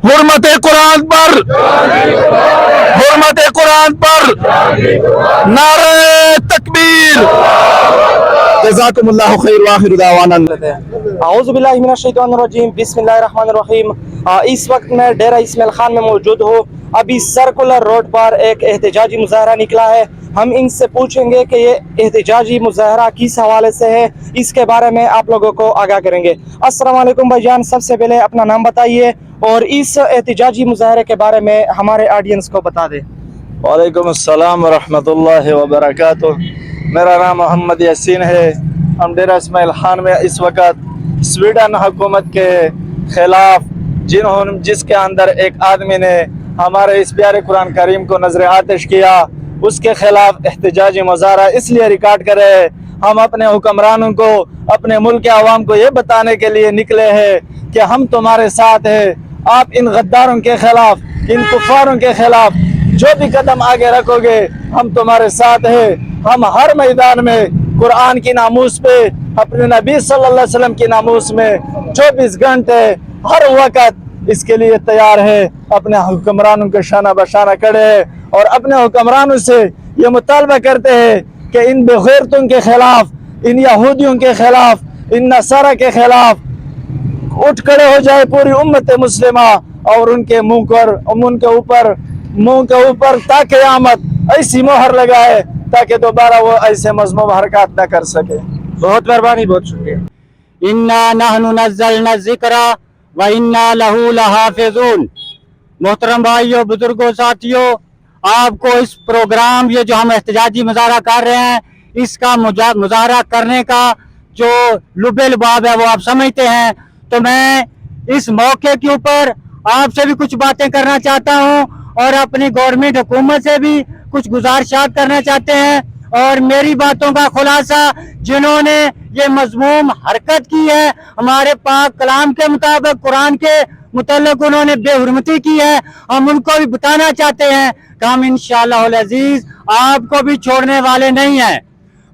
हुर्मत कुरान पर, हुर्मत कुरान पर, नारे तकबीर। जज़ाकुमुल्लाहु खैर व आखिरु दावाना औज़ु बिल्लाहि मिनश शैतानिर रजीम, बिस्मिल्लाहिर रहमानिर रहीम। इस वक्त मैं डेरा इस्माइल खान में मौजूद हूँ। अभी सर्कुलर रोड पर एक एहतजाजी मुजाहरा निकला है। हम इनसे पूछेंगे कि ये एहतजाजी मुजाहरा किस हवाले से है, इसके बारे में आप लोगों को आगाह करेंगे। अस्सलाम वालेकुम भाईजान, सबसे पहले अपना नाम बताइए और इस एहतजाजी मुजाहरे के बारे में हमारे ऑडियंस को बता दें। वालेकुम अस्सलाम व रहमतुल्लाहि व बरकातुह। मेरा नाम मोहम्मद यासीन है। हम डेरा इस्माइल खान में इस वक्त स्वीडन हुकूमत के खिलाफ जिसके अंदर एक आदमी ने हमारे इस प्यारे कुरान करीम को नजर आतिश किया, उसके खिलाफ एहतजाजी मुजाहरा इसलिए रिकॉर्ड करे। हम अपने हुक्मरानों को, अपने मुल्क के आवाम को ये बताने के लिए निकले हैं कि हम तुम्हारे साथ हैं। आप इन गद्दारों के खिलाफ, इन कुफारों के खिलाफ जो भी कदम आगे रखोगे, हम तुम्हारे साथ हैं। हम हर मैदान में कुरान की नामूस पे, अपने नबी सल्लल्लाहु अलैहि वसल्लम की नामूस में 24 घंटे हर वक्त इसके लिए तैयार है। अपने हुक्मरानों के शाना बशाना खड़े हैं और अपने हुक्मरानों से ये मुतालबा करते हैं कि इन बेगैरतों के खिलाफ, इन यहूदियों के खिलाफ, इन नसारा के खिलाफ उठ खड़े हो जाए पूरी उम्मत मुस्लिमा और उनके मुंह के ऊपर ता क़यामत ऐसी मोहर लगाए ताकि दोबारा वो ऐसे मज़मूम हरकत न कर सके। बहुत मेहरबानी, बहुत शुक्रिया। इन्ना नहनु नज़्ज़लना ज़िक्रा व इन्ना लहू लहाफ़िज़ून। मोहतरम भाइयों, बुजुर्गों, साथियों, आपको इस प्रोग्राम, ये जो हम एहतजाजी मुजाहरा कर रहे हैं, इसका मुजाहरा करने का जो लुबे लुबाब है वो आप समझते हैं। तो मैं इस मौके के ऊपर आपसे भी कुछ बातें करना चाहता हूं और अपनी गवर्नमेंट हुकूमत से भी कुछ गुजारिशात करना चाहते हैं। और मेरी बातों का खुलासा, जिन्होंने ये मजमूम हरकत की है, हमारे पाक कलाम के मुताबिक, कुरान के मुतल्लिक उन्होंने बेहुरमती की है, हम उनको भी बताना चाहते हैं कि हम इंशाअल्लाह अज़ीज आपको भी छोड़ने वाले नहीं हैं।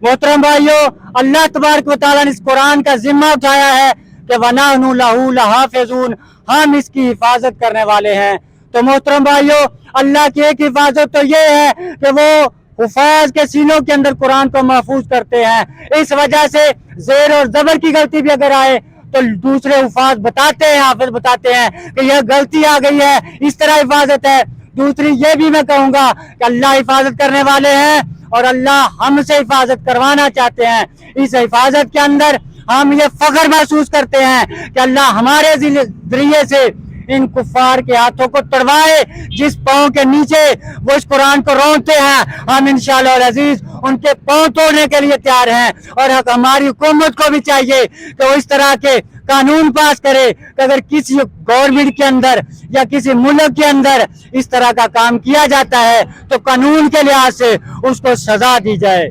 मोहतरम भाइयों, अल्लाह तबारक व तआला ने इस कुरान का जिम्मा उठाया है कि वनहनु लहू लहाफ़िज़ून, हम इसकी हिफाजत करने वाले हैं। तो मोहतरम भाइयों, अल्लाह की एक हिफाजत तो ये है कि वो हुफाज के सीनों के अंदर कुरान को महफूज करते हैं। इस वजह से ज़ेर और ज़बर की गलती भी अगर आए तो दूसरे हुफाज बताते हैं, हाफिज बताते हैं कि यह गलती आ गई है, इस तरह हिफाजत है। दूसरी ये भी मैं कहूँगा कि अल्लाह हिफाजत करने वाले हैं और अल्लाह हमसे हिफाजत करवाना चाहते हैं। इस हिफाजत के अंदर हम ये फख्र महसूस करते हैं कि अल्लाह हमारे जरिए से इन कुफार के हाथों को तड़वाए, जिस पाँव के नीचे वो इस कुरान को रोंते हैं। हम इंशाअल्लाह अज़ीज उनके पाँव तोड़ने के लिए तैयार हैं। और हमारी हुकूमत को भी चाहिए कि वो इस तरह के कानून पास करे कि अगर किसी गवर्नमेंट के अंदर या किसी मुल्क के अंदर इस तरह का काम किया जाता है तो कानून के लिहाज से उसको सजा दी जाए।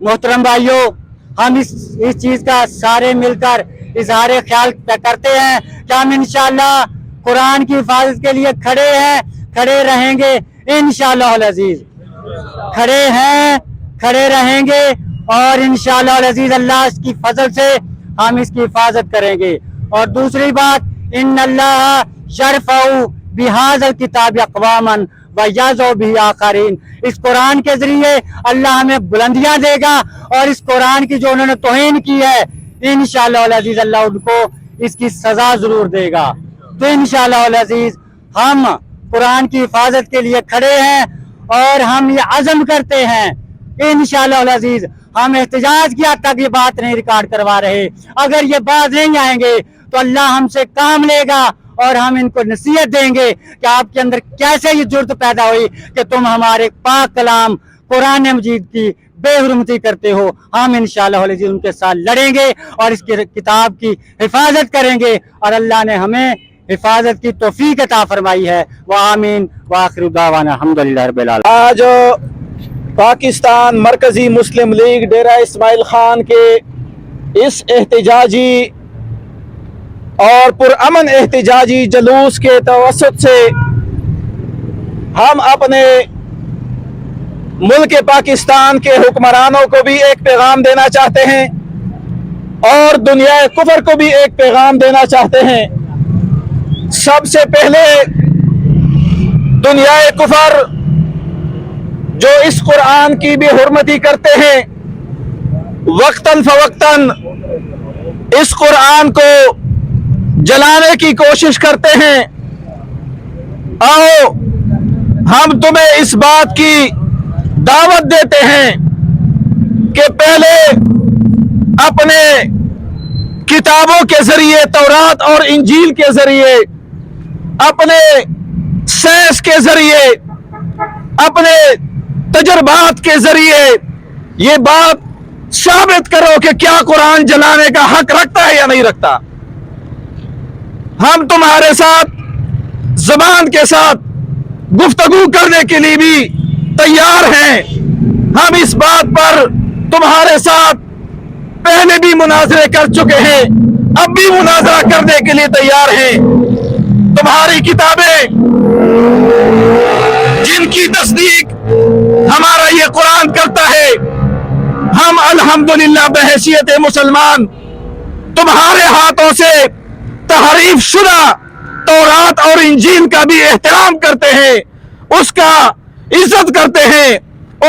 मोहतरम भाइयों, हम इस चीज का सारे मिलकर इजहार ख्याल करते हैं कि हम इंशाअल्लाह कुरान की हिफाजत के लिए खड़े हैं, खड़े रहेंगे इंशाअल्लाह अज़ीज, खड़े हैं, खड़े रहेंगे और इंशाअल्लाह अज़ीज अल्लाह की फजल से हम इसकी हिफाजत करेंगे। और दूसरी बात, इन्नल्लाह यरफ़उ बिहाज़ल किताब अक़वामन व यज़उ बिही आखरीन, इस कुरान के जरिए अल्लाह हमें बुलंदियां देगा और इस कुरान की जो उन्होंने तौहीन की है, इंशाअल्लाह अज़ीज अल्लाह उनको इसकी सजा जरूर देगा। तो इंशाअल्लाह अज़ीज हम कुरान की हिफाजत के लिए खड़े हैं और हम ये अज़म करते हैं इंशाअल्लाह अज़ीज हम एहतजाज की हद तक ये बात नहीं रिकॉर्ड करवा रहे। अगर ये बात नहीं आएंगे तो अल्लाह हमसे काम लेगा और हम इनको नसीहत देंगे कि आपके अंदर कैसे ये जुर्त पैदा हुई कि तुम हमारे पाक कलाम कुरान मजीद की बेहुरमती करते हो। हम इंशाअल्लाह उनके साथ लड़ेंगे और इसकी किताब की हिफाजत करेंगे और अल्लाह ने हमें हिफाजत की तौफीक अता फरमाई है। व आमीन व आखिर दावाना अल्हम्दुलिल्लाह रब्बिल आलमीन। आज पाकिस्तान मरकजी मुस्लिम लीग डेरा इस्माइल खान के इस एहतजाजी और पुरअमन एहतजाजी जलूस के तवस्सुत से हम अपने मुल्क पाकिस्तान के हुक्मरानों को भी एक पैगाम देना चाहते हैं और दुनिया कुफर को भी एक पैगाम देना चाहते हैं। سب سے پہلے دنیا کفر جو اس قرآن کی بھی حرمتی کرتے ہیں، وقتاً فوقتاً اس قرآن کو جلانے کی کوشش کرتے ہیں. آؤ ہم تمہیں اس بات کی دعوت دیتے ہیں کہ پہلے اپنے کتابوں کے ذریعے، تورات اور انجیل کے ذریعے، اپنے سائنس کے ذریعے، اپنے تجربات کے ذریعے یہ بات ثابت کرو کہ کیا قرآن جلانے کا حق رکھتا ہے یا نہیں رکھتا. ہم تمہارے ساتھ زبان کے ساتھ گفتگو کرنے کے لیے بھی تیار ہیں. ہم اس بات پر تمہارے ساتھ پہلے بھی مناظرے کر چکے ہیں، اب بھی مناظرہ کرنے کے لیے تیار ہیں. تمہاری کتابیں جن کی تصدیق ہمارا یہ قرآن کرتا ہے، ہم الحمدللہ بحیثیت مسلمان تمہارے ہاتھوں سے تحریف شدہ تورات اور انجیل کا بھی احترام کرتے ہیں، اس کا عزت کرتے ہیں،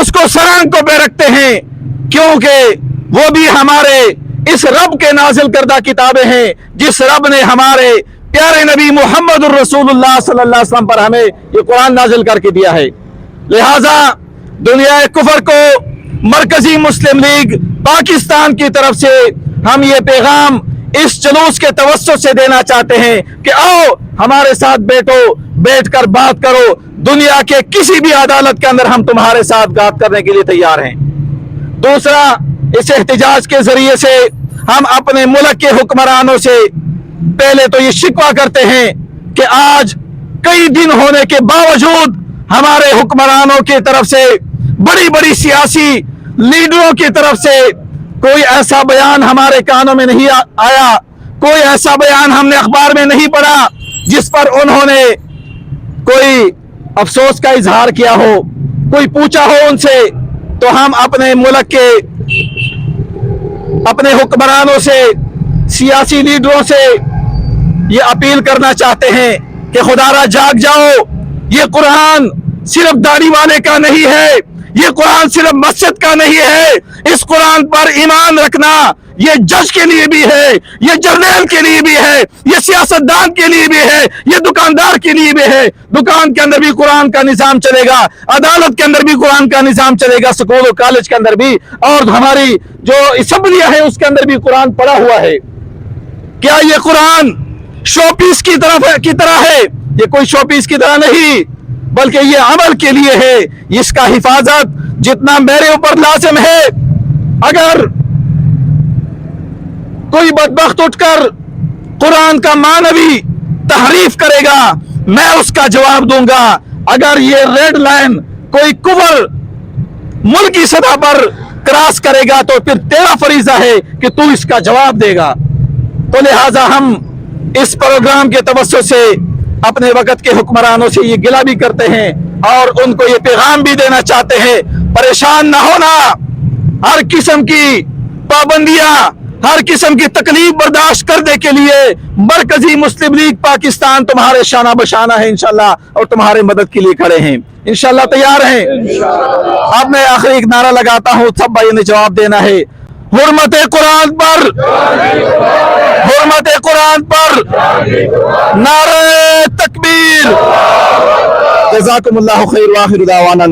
اس کو سرانگ کو بے رکھتے ہیں، کیونکہ وہ بھی ہمارے اس رب کے نازل کردہ کتابیں ہیں جس رب نے ہمارے پیارے نبی محمد الرسول اللہ صلی اللہ علیہ وسلم پر ہمیں یہ قرآن نازل کر کے دیا ہے. لہذا دنیا کفر کو مرکزی مسلم لیگ پاکستان کی طرف سے ہم یہ پیغام اس جلوس کے توسط سے دینا چاہتے ہیں کہ آؤ ہمارے ساتھ بیٹھو، بیٹھ کر بات کرو. دنیا کے کسی بھی عدالت کے اندر ہم تمہارے ساتھ بات کرنے کے لیے تیار ہیں. دوسرا، اس احتجاج کے ذریعے سے ہم اپنے ملک کے حکمرانوں سے پہلے تو یہ شکوہ کرتے ہیں کہ آج کئی دن ہونے کے باوجود ہمارے حکمرانوں کی طرف سے، بڑی بڑی سیاسی لیڈروں کی طرف سے کوئی ایسا بیان ہمارے کانوں میں نہیں آیا، کوئی ایسا بیان ہم نے اخبار میں نہیں پڑھا جس پر انہوں نے کوئی افسوس کا اظہار کیا ہو، کوئی پوچھا ہو ان سے. تو ہم اپنے ملک کے اپنے حکمرانوں سے، سیاسی لیڈروں سے یہ اپیل کرنا چاہتے ہیں کہ خدا را جاگ جاؤ. یہ قرآن صرف داڑھی والے کا نہیں ہے، یہ قرآن صرف مسجد کا نہیں ہے. اس قرآن پر ایمان رکھنا یہ جج کے لیے بھی ہے، یہ جرنیل کے لیے بھی ہے، یہ سیاستدان کے لیے بھی ہے، یہ دکاندار کے لیے بھی ہے. دکان کے اندر بھی قرآن کا نظام چلے گا، عدالت کے اندر بھی قرآن کا نظام چلے گا، سکول و کالج کے اندر بھی، اور ہماری جو اسمبلیاں ہیں اس کے اندر بھی قرآن پڑا ہوا ہے. کیا یہ قرآن شو پیس کی طرح ہے؟ یہ کوئی شو پیس کی طرح نہیں، بلکہ یہ عمل کے لیے ہے. اس کا حفاظت جتنا میرے اوپر لازم ہے، اگر کوئی بدبخت اٹھ کر قرآن کا معنوی تحریف کرے گا میں اس کا جواب دوں گا. اگر یہ ریڈ لائن کوئی کفر ملکی سطح پر کراس کرے گا تو پھر تیرا فریضہ ہے کہ تو اس کا جواب دے گا. تو لہٰذا ہم اس پروگرام کے توسط سے اپنے وقت کے حکمرانوں سے یہ گلہ بھی کرتے ہیں اور ان کو یہ پیغام بھی دینا چاہتے ہیں، پریشان نہ ہونا. ہر قسم کی پابندیاں، ہر قسم کی تکلیف برداشت کرنے کے لیے مرکزی مسلم لیگ پاکستان تمہارے شانہ بشانہ ہے انشاءاللہ، اور تمہارے مدد کے لیے کھڑے ہیں انشاءاللہ. تیار ہیں؟ اب میں آخری ایک نعرہ لگاتا ہوں، سب بھائی نے جواب دینا ہے. حرمت قرآن پر، حرمت قرآن پر، نعرہ تکبیر. جزاکم اللہ خیر، وآخر دعوانا